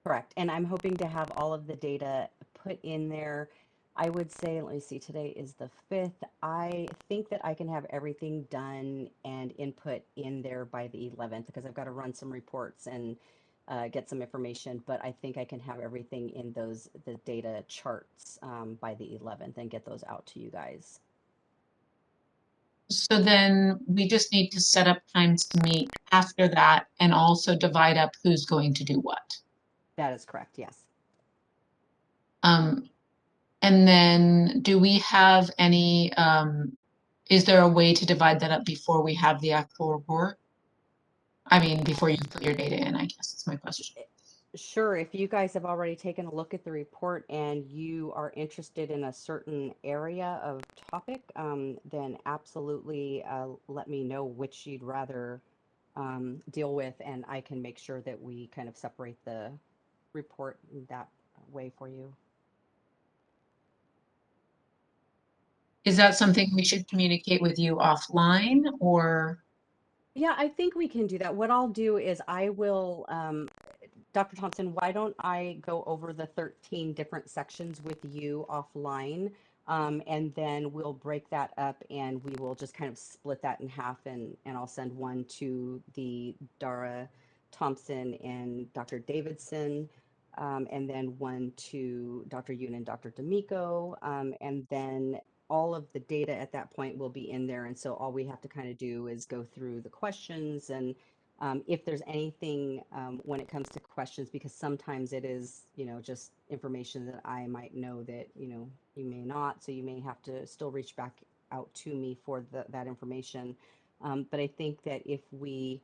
correct. And I'm hoping to have all of the data put in there. I would say, let me see, today is the 5th. I think that I can have everything done and input in there by the 11th because I've got to run some reports and get some information. But I think I can have everything in the data charts by the 11th and get those out to you guys. So then we just need to set up times to meet after that and also divide up who's going to do what. That is correct. Yes. Um, and then do we have any, is there a way to divide that up before we have the actual report? I mean, before you put your data in, I guess is my question. Sure, if you guys have already taken a look at the report and you are interested in a certain area of topic, then absolutely let me know which you'd rather deal with, and I can make sure that we kind of separate the report in that way for you. Is that something we should communicate with you offline or? Yeah, I think we can do that. What I'll do is I will, Dr. Thompson, why don't I go over the 13 different sections with you offline? And then we'll break that up and we will just kind of split that in half and I'll send one to the Dara Thompson and Dr. Davidson, and then one to Dr. Yoon and Dr. D'Amico. And then all of the data at that point will be in there. And so all we have to kind of do is go through the questions and if there's anything when it comes to questions, because sometimes it is, just information that I might know that, you may not. So you may have to still reach back out to me for that information. But I think that if we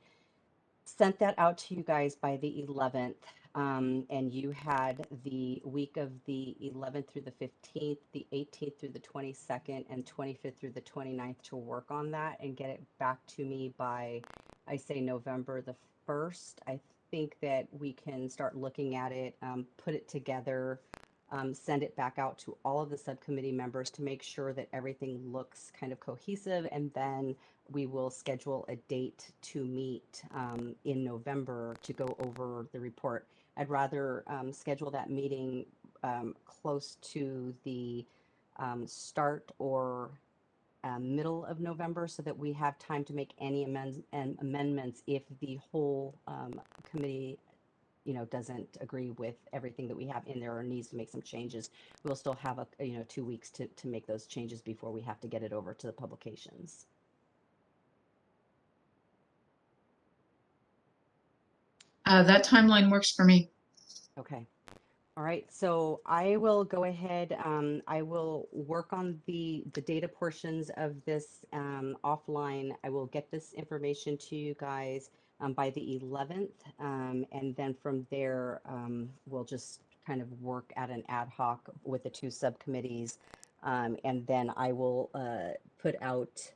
sent that out to you guys by the 11th, and you had the week of the 11th through the 15th, the 18th through the 22nd, and 25th through the 29th to work on that and get it back to me by, I say, November the 1st. I think that we can start looking at it, put it together, send it back out to all of the subcommittee members to make sure that everything looks kind of cohesive, and then we will schedule a date to meet in November to go over the report. I'd rather schedule that meeting close to the start or middle of November so that we have time to make any amendments if the whole committee doesn't agree with everything that we have in there or needs to make some changes. We'll still have 2 weeks to make those changes before we have to get it over to the publications. That timeline works for me. Okay. All right. So I will go ahead. I will work on the data portions of this offline. I will get this information to you guys by the 11th. And then from there, we'll just kind of work at an ad hoc with the two subcommittees. And then I will put out,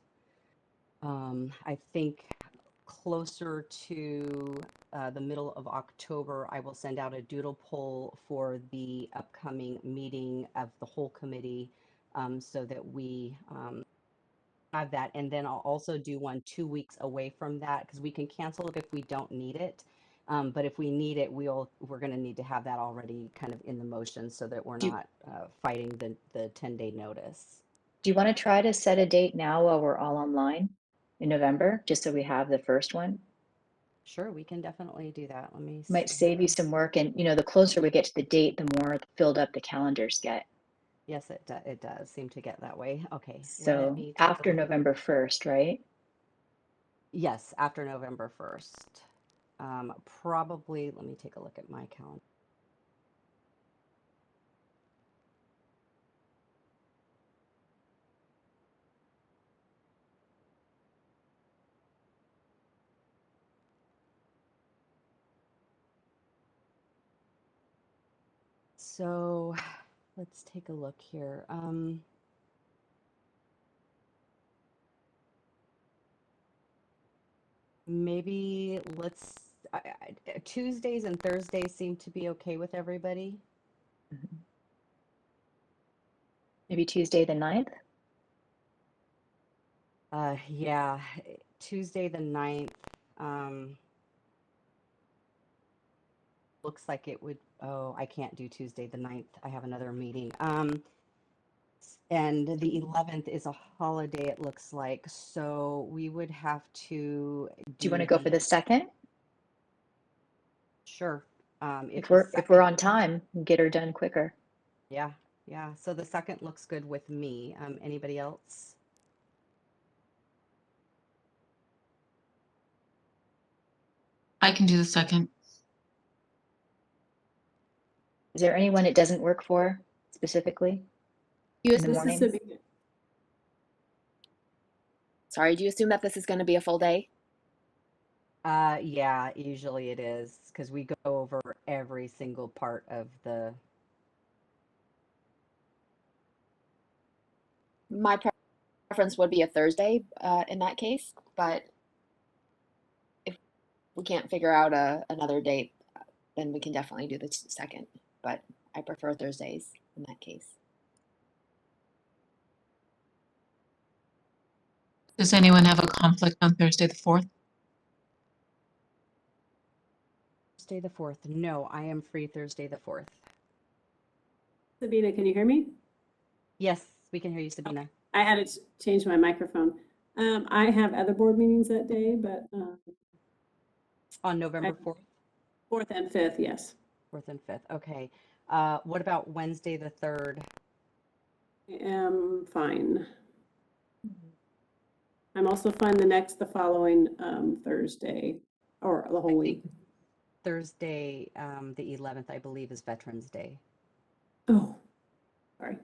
I think, closer to the middle of October, I will send out a doodle poll for the upcoming meeting of the whole committee so that we have that. And then I'll also do one 2 weeks away from that because we can cancel it if we don't need it. But if we need it, we're going to need to have that already kind of in the motion so that we're not fighting the 10-day notice. Do you want to try to set a date now while we're all online in November, just so we have the first one? Sure, we can definitely do that. Let me Might see save you here. some work, and the closer we get to the date, the more filled up the calendars get. Yes, it does seem to get that way. Okay, let So me take a after look. November 1st, right? Yes, after November 1st. Probably, let me take a look at my calendar. So let's take a look here. Maybe Tuesdays and Thursdays seem to be okay with everybody. Mhm. Maybe Tuesday the 9th? Yeah, Tuesday the 9th. Looks like it would, oh, I can't do Tuesday the 9th. I have another meeting. And the 11th is a holiday, it looks like. So we would have to Do you want do to go for the 2nd? sure. If The we're 2nd, on time, we'll get her done quicker. yeah, yeah. So the 2nd looks good with me. Anybody else? I can do the 2nd. Is there anyone it doesn't work for specifically in the morning? Sorry, do you assume that this is going to be a full day? Yeah, usually it is because we go over every single part of the. My preference would be a Thursday in that case, but if we can't figure out another date, then we can definitely do the 2nd. But I prefer Thursdays in that case. Does anyone have a conflict on Thursday the 4th? Thursday the 4th. No, I am free Thursday the 4th. Sabina, can you hear me? Yes, we can hear you, Sabina. Okay. I had to change my microphone. I have other board meetings that day, but On November 4th? 4th and 5th, yes. 4th and 5th. Okay. What about Wednesday the 3rd? am fine. I'm also fine the following Thursday or the whole week. Thursday, the 11th, I believe, is Veterans Day. Oh, sorry.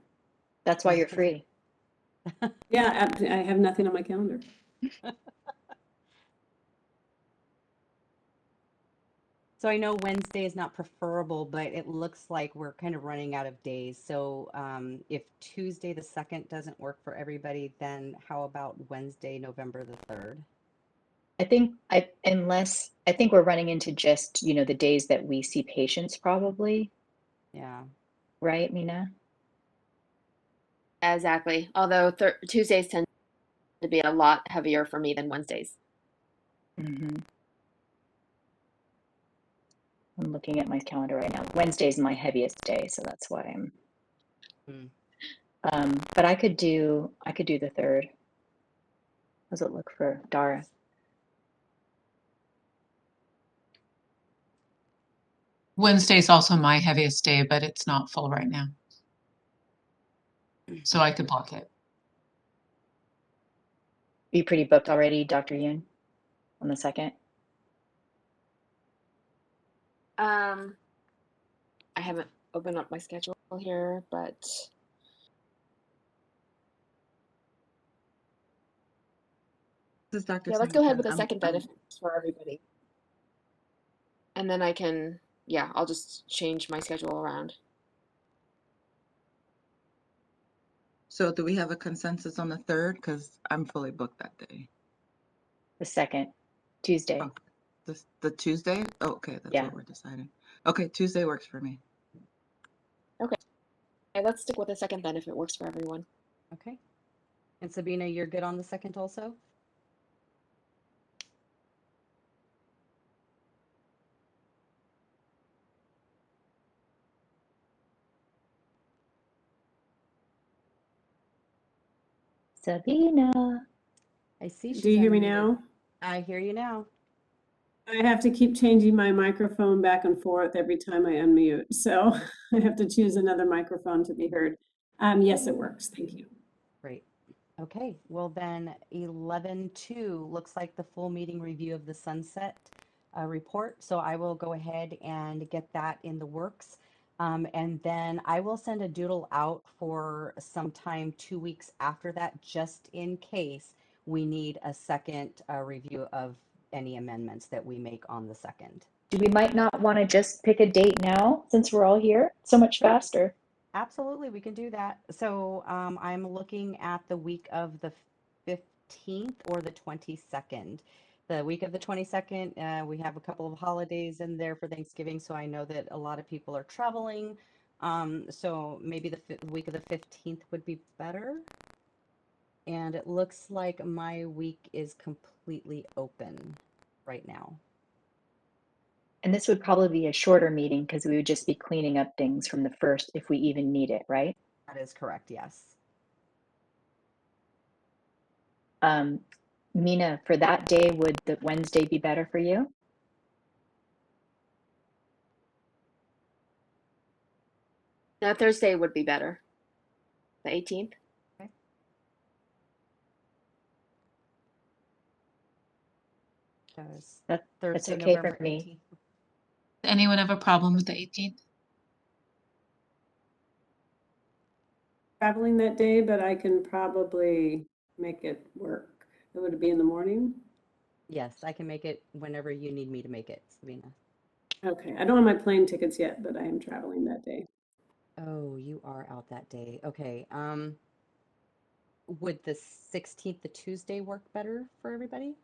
That's why you're free. Yeah, I have nothing on my calendar. So I know Wednesday is not preferable, but it looks like we're kind of running out of days. So if Tuesday the 2nd doesn't work for everybody, then how about Wednesday, November the 3rd? I think we're running into just, the days that we see patients probably, Yeah. right, Mina? Exactly. Although Tuesdays tend to be a lot heavier for me than Wednesdays. Mm-hmm. I'm looking at my calendar right now. Wednesday's my heaviest day, so that's why I'm. But I could do the 3rd. How does it look for Dara? Wednesday is also my heaviest day, but it's not full right now. So I could block it. Are you pretty booked already, Dr. Yoon, on the 2nd? I haven't opened up my schedule here, but This is Dr. yeah, let's go ahead Singleton. with the 2nd then if it's for everybody. And then I can, yeah, I'll just change my schedule around. So do we have a consensus on the 3rd? Because I'm fully booked that day. The 2nd, Tuesday. Oh, the Tuesday? Oh, okay, that's Yeah. what we're deciding. Okay, Tuesday works for me. Okay, let's stick with the 2nd then if it works for everyone. Okay. And Sabina, you're good on the 2nd also? Sabina. I see she's Do you hear me unmuted. now? I hear you now. I have to keep changing my microphone back and forth every time I unmute. So I have to choose another microphone to be heard. Yes, it works. Thank you. Great. Okay, well then 11:2 looks like the full meeting review of the sunset report. So I will go ahead and get that in the works. And then I will send a doodle out for sometime 2 weeks after that, just in case we need a second review of any amendments that we make on the 2nd. We might not want to just pick a date now since we're all here. So much faster. Absolutely, we can do that. So I'm looking at the week of the 15th or the 22nd. The week of the 22nd, we have a couple of holidays in there for Thanksgiving, so I know that a lot of people are traveling. So maybe the week of the 15th would be better. And it looks like my week is completely open right now. And this would probably be a shorter meeting because we would just be cleaning up things from the 1st if we even need it, right? That is correct, yes. Mina, for that day, would the Wednesday be better for you? No, Thursday would be better. The 18th. Okay. That's Thursday, okay November for me. 18th. Does anyone have a problem with the 18th? Traveling that day, but I can probably make it work. Would it be in the morning? Yes, I can make it whenever you need me to make it, Sabina. Okay, I don't have my plane tickets yet, but I am traveling that day. Oh, you are out that day. Okay. Would the 16th, the Tuesday, work better for everybody?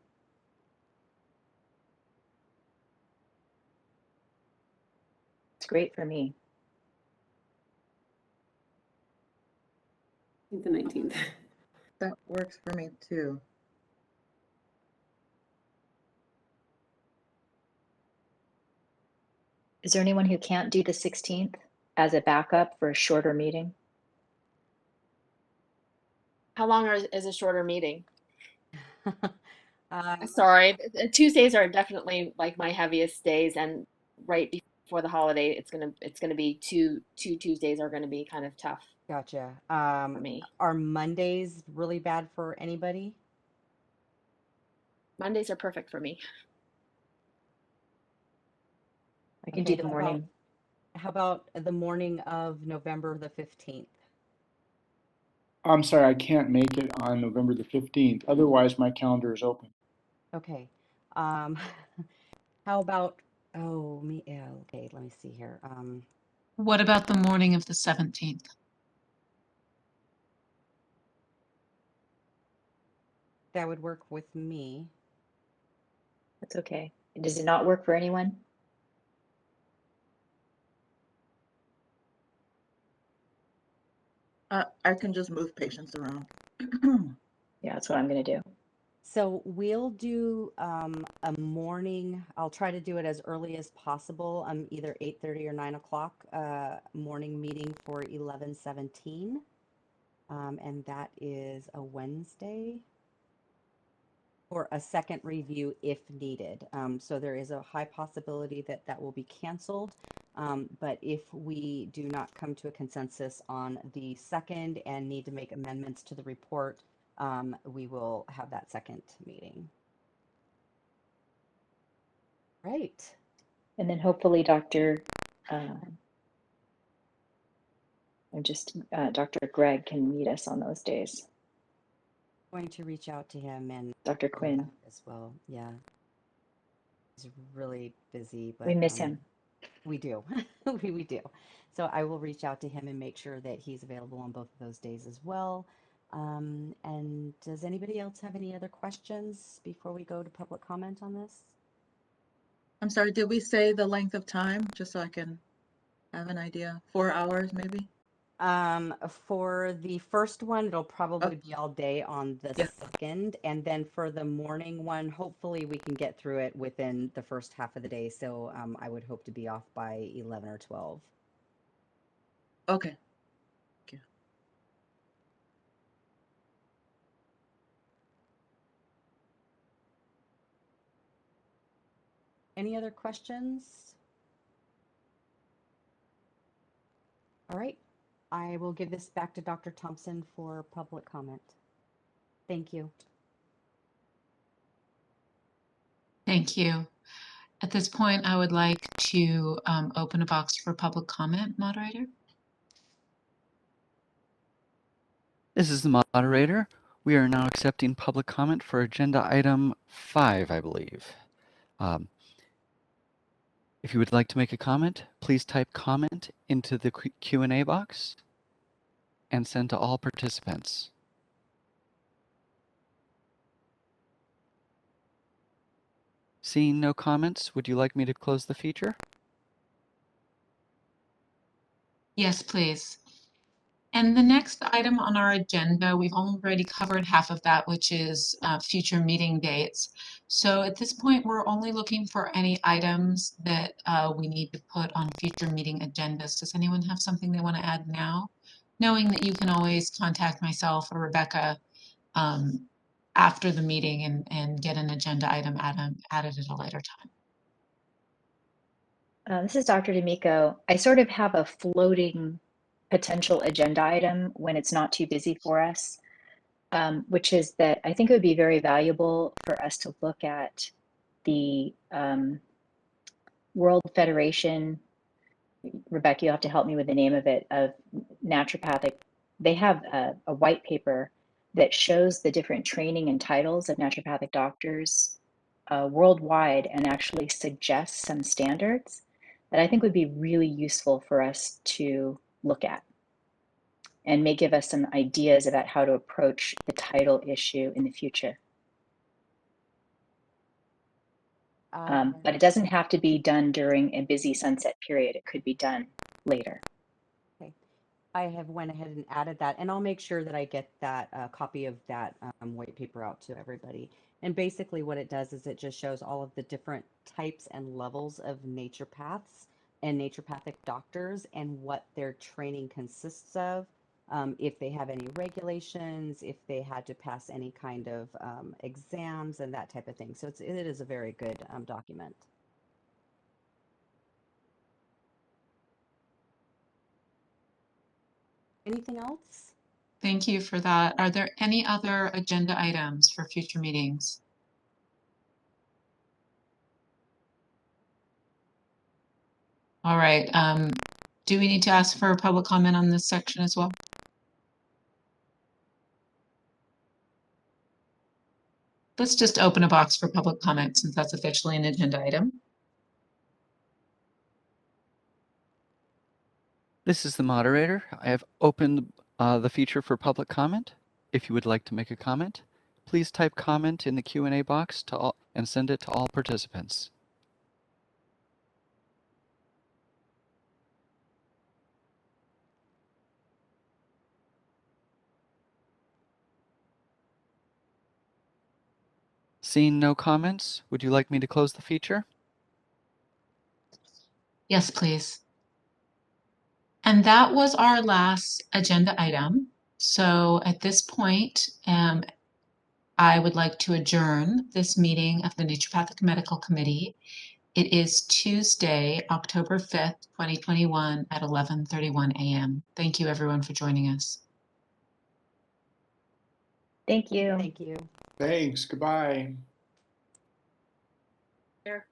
It's great for me. The 19th. That works for me too. Is there anyone who can't do the 16th as a backup for a shorter meeting? How long is a shorter meeting? Um, Sorry, Tuesdays are definitely like my heaviest days and right for the holiday, it's gonna be two Tuesdays are gonna be kind of tough Gotcha. for me. Are Mondays really bad for anybody? Mondays are perfect for me. I can Okay, do the morning. how about the morning of November the 15th? I'm sorry, I can't make it on November the 15th. Otherwise, my calendar is open. Okay. Um, how about, oh, me, yeah, okay, let me see here. What about the morning of the 17th? That would work with me. That's okay. Does it not work for anyone? I can just move patients around. Yeah, that's what I'm going to do. So we'll do a morning, I'll try to do it as early as possible, either 8:30 or 9 o'clock morning meeting for 11/17. And that is a Wednesday, or a second review if needed. So there is a high possibility that that will be canceled. But if we do not come to a consensus on the second and need to make amendments to the report, we will have that second meeting. Right. And then hopefully Dr. Dr. Greg can meet us on those days. Going to reach out to him and Dr. Quinn. as well. Yeah. He's really busy, We but miss him. we do. We do. So I will reach out to him and make sure that he's available on both of those days as well. And does anybody else have any other questions before we go to public comment on this? I'm sorry, did we say the length of time, just so I can have an idea? 4 hours, maybe? For the first one, it'll probably be all day on the Yeah. second, and then for the morning one, hopefully we can get through it within the first half of the day. So I would hope to be off by 11 or 12. Okay. Thank you. Any other questions? All right. I will give this back to Dr. Thompson for public comment. Thank you. Thank you. At this point, I would like to open a box for public comment, moderator. This is the moderator. We are now accepting public comment for agenda item 5, I believe. If you would like to make a comment, please type comment into the Q&A box and send to all participants. Seeing no comments, would you like me to close the feature? Yes, please. And the next item on our agenda, we've already covered half of that, which is future meeting dates. So at this point, we're only looking for any items that we need to put on future meeting agendas. Does anyone have something they want to add now? Knowing that you can always contact myself or Rebecca after the meeting and get an agenda item added at a later time. This is Dr. D'Amico. I sort of have a floating potential agenda item when it's not too busy for us, which is that I think it would be very valuable for us to look at the World Federation. Rebecca, you'll have to help me with the name of it, of naturopathic. They have a white paper that shows the different training and titles of naturopathic doctors worldwide and actually suggests some standards that I think would be really useful for us to look at and may give us some ideas about how to approach the title issue in the future. But it doesn't have to be done during a busy sunset period. It could be done later. Okay. I have went ahead and added that, and I'll make sure that I get that copy of that white paper out to everybody. And basically what it does is it just shows all of the different types and levels of naturopaths and naturopathic doctors and what their training consists of, if they have any regulations, if they had to pass any kind of exams and that type of thing. So it is a very good document. Anything else? Thank you for that. Are there any other agenda items for future meetings? All right. Do we need to ask for public comment on this section as well? Let's just open a box for public comment since that's officially an agenda item. This is the moderator. I have opened the feature for public comment. If you would like to make a comment, please type comment in the Q&A box and send it to all participants. Seeing no comments, would you like me to close the feature? Yes, please. And that was our last agenda item. So at this point, I would like to adjourn this meeting of the Naturopathic Medical Committee. It is Tuesday, October 5th, 2021 at 11:31 a.m. Thank you everyone for joining us. Thank you. Thank you. Thanks, goodbye. There.